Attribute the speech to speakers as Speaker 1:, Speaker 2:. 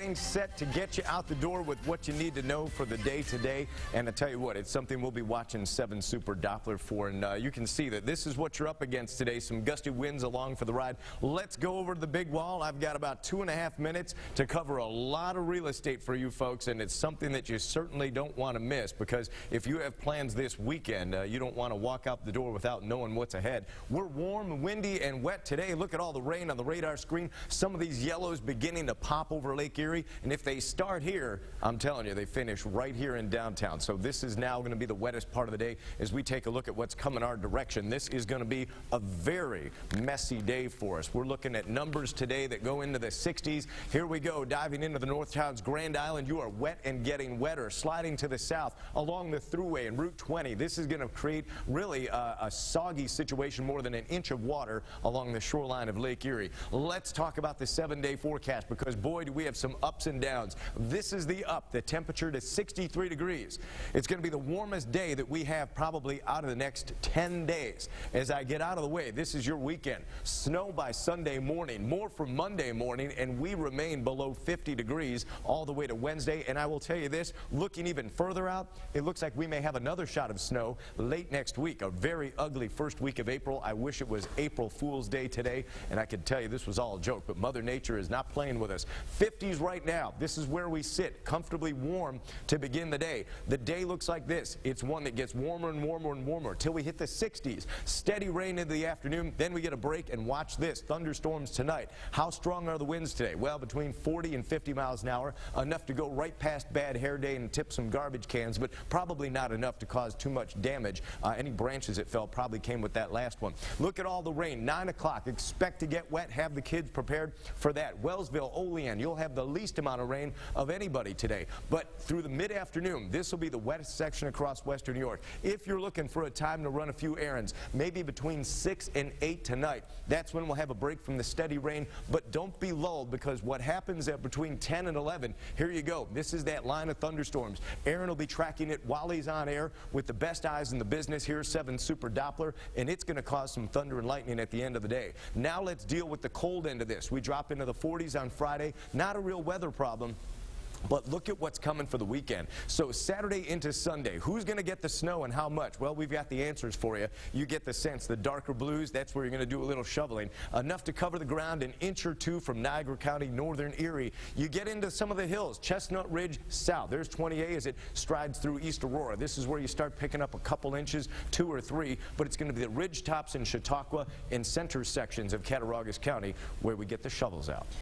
Speaker 1: getting set to get you out the door with what you need to know for the day today. And I tell you what, it's something we'll be watching 7 Super Doppler for. And you can see that this is what you're up against today. Some gusty winds along for the ride. Let's go over to the big wall. I've got about 2.5 minutes to cover a lot of real estate for you folks. And it's something that you certainly don't want to miss, because if you have plans this weekend, you don't want to walk out the door without knowing what's ahead. We're warm, windy, and wet today. Look at all the rain on the radar screen. Some of these yellows beginning to pop over Lake Erie, and if they start here, I'm telling you, they finish right here in downtown. So this is now going to be the wettest part of the day as we take a look at what's coming our direction. This is going to be a very messy day for us. We're looking at numbers today that go into the 60s. Here we go, diving into the North Town's Grand Island. You are wet and getting wetter. Sliding to the south along the thruway and Route 20. This is going to create really a soggy situation, more than an inch of water along the shoreline of Lake Erie. Let's talk about the 7-day forecast, because boy, do we have some ups and downs. This is the up, the temperature to 63 degrees. It's going to be the warmest day that we have probably out of the next 10 days. As I get out of the way, this is your weekend. Snow by Sunday morning, more for Monday morning, and we remain below 50 degrees all the way to Wednesday. And I will tell you this, looking even further out, it looks like we may have another shot of snow late next week. A very ugly first week of April. I wish it was April Fool's Day today, and I could tell you this was all a joke, but Mother Nature is not playing with us. 50s right now. This is where we sit, comfortably warm to begin the day. The day looks like this. It's one that gets warmer and warmer and warmer till we hit the 60s. Steady rain into the afternoon, then we get a break, and watch this. Thunderstorms tonight. How strong are the winds today? Well, between 40 and 50 miles an hour, enough to go right past bad hair day and tip some garbage cans, but probably not enough to cause too much damage. Any branches that fell probably came with that last one. Look at all the rain. 9 o'clock. Expect to get wet. Have the kids prepared for that. Wellsville, Olean, you'll have the least amount of rain of anybody today. But through the mid-afternoon, this will be the wettest section across western New York. If you're looking for a time to run a few errands, maybe between 6 and 8 tonight, that's when we'll have a break from the steady rain. But don't be lulled, because what happens at between 10 and 11, here you go. This is that line of thunderstorms. Aaron will be tracking it while he's on air with the best eyes in the business here, 7 Super Doppler, and it's going to cause some thunder and lightning at the end of the day. Now let's deal with the cold end of this. We drop into the 40s on Friday. Not a real weather problem. But look at what's coming for the weekend. So Saturday into Sunday, who's going to get the snow and how much? Well, we've got the answers for you. You get the sense. The darker blues, that's where you're going to do a little shoveling. Enough to cover the ground, an inch or two from Niagara County, northern Erie. You get into some of the hills, Chestnut Ridge south. There's 20A as it strides through East Aurora. This is where you start picking up a couple inches, 2 or 3, but it's going to be the ridge tops in Chautauqua and center sections of Cattaraugus County where we get the shovels out.